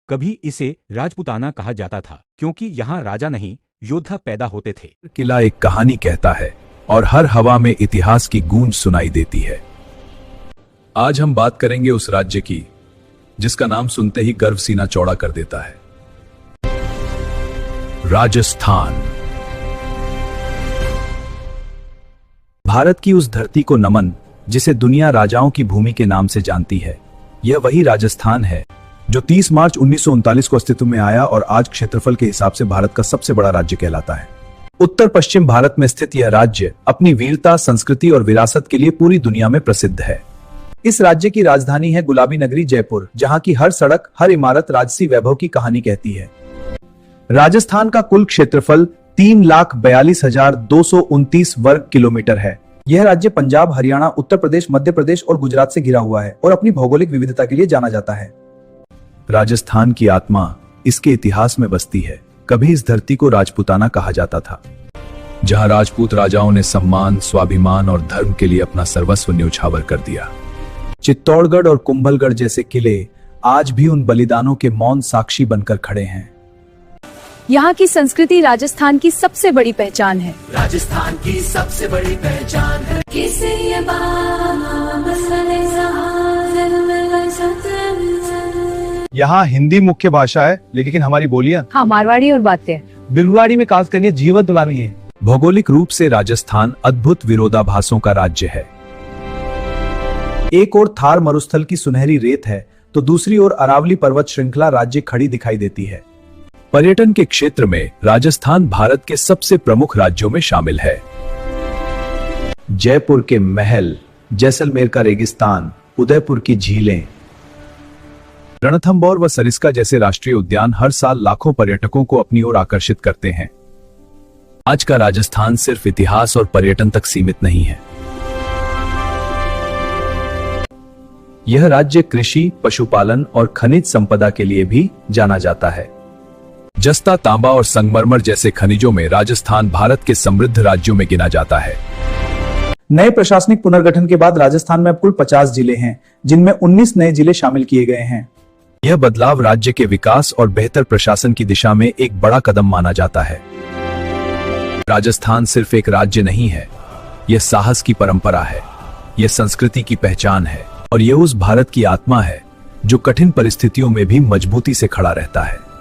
कभी इसे राजपूताना कहा जाता था क्योंकि यहाँ राजा नहीं योद्धा पैदा होते थे। किला एक कहानी कहता है और हर हवा में इतिहास की गूंज सुनाई देती है। आज हम बात करेंगे उस राज्य की जिसका नाम सुनते ही गर्व सीना चौड़ा कर देता है, राजस्थान। भारत की उस धरती को नमन जिसे दुनिया राजाओं की भूमि के नाम से जानती है। यह वही राजस्थान है जो 30 मार्च 1939 को अस्तित्व में आया और आज क्षेत्रफल के हिसाब से भारत का सबसे बड़ा राज्य कहलाता है। उत्तर पश्चिम भारत में स्थित यह राज्य अपनी वीरता, संस्कृति और विरासत के लिए पूरी दुनिया में प्रसिद्ध है। इस राज्य की राजधानी है गुलाबी नगरी जयपुर, जहां की हर सड़क, हर इमारत राजसी वैभव की कहानी कहती है। राजस्थान का कुल क्षेत्रफल 3,42,229 वर्ग किलोमीटर है। यह राज्य पंजाब, हरियाणा, उत्तर प्रदेश, मध्य प्रदेश और गुजरात से घिरा हुआ है और अपनी भौगोलिक विविधता के लिए जाना जाता है। राजस्थान की आत्मा इसके इतिहास में बसती है। कभी इस धरती को राजपूताना कहा जाता था, जहां राजपूत राजाओं ने सम्मान, स्वाभिमान और धर्म के लिए अपना सर्वस्व न्यौछावर कर दिया। चित्तौड़गढ़ और कुंभलगढ़ जैसे किले आज भी उन बलिदानों के मौन साक्षी बनकर खड़े हैं। यहाँ की संस्कृति राजस्थान की सबसे बड़ी पहचान है। राजस्थान की सबसे बड़ी पहचान है। यहाँ हिंदी मुख्य भाषा है, लेकिन हमारी बोलियां हाँ, मारवाड़ी और बातें बिलवाड़ी में खास करके जीवंत वाली है। भौगोलिक रूप से राजस्थान अद्भुत विरोधाभासों का राज्य है। एक ओर थार मरुस्थल की सुनहरी रेत है तो दूसरी ओर अरावली पर्वत श्रृंखला राज्य खड़ी दिखाई देती है। पर्यटन के क्षेत्र में राजस्थान भारत के सबसे प्रमुख राज्यों में शामिल है। जयपुर के महल, जैसलमेर का रेगिस्तान, उदयपुर की झीलें, रणथंभौर व सरिस्का जैसे राष्ट्रीय उद्यान हर साल लाखों पर्यटकों को अपनी ओर आकर्षित करते हैं। आज का राजस्थान सिर्फ इतिहास और पर्यटन तक सीमित नहीं है। यह राज्य कृषि, पशुपालन और खनिज संपदा के लिए भी जाना जाता है। जस्ता, तांबा और संगमरमर जैसे खनिजों में राजस्थान भारत के समृद्ध राज्यों में गिना जाता है। नए प्रशासनिक पुनर्गठन के बाद राजस्थान में अब कुल 50 जिले हैं, जिनमें 19 नए जिले शामिल किए गए हैं। यह बदलाव राज्य के विकास और बेहतर प्रशासन की दिशा में एक बड़ा कदम माना जाता है। राजस्थान सिर्फ एक राज्य नहीं है, यह साहस की परंपरा है, यह संस्कृति की पहचान है और यह उस भारत की आत्मा है जो कठिन परिस्थितियों में भी मजबूती से खड़ा रहता है।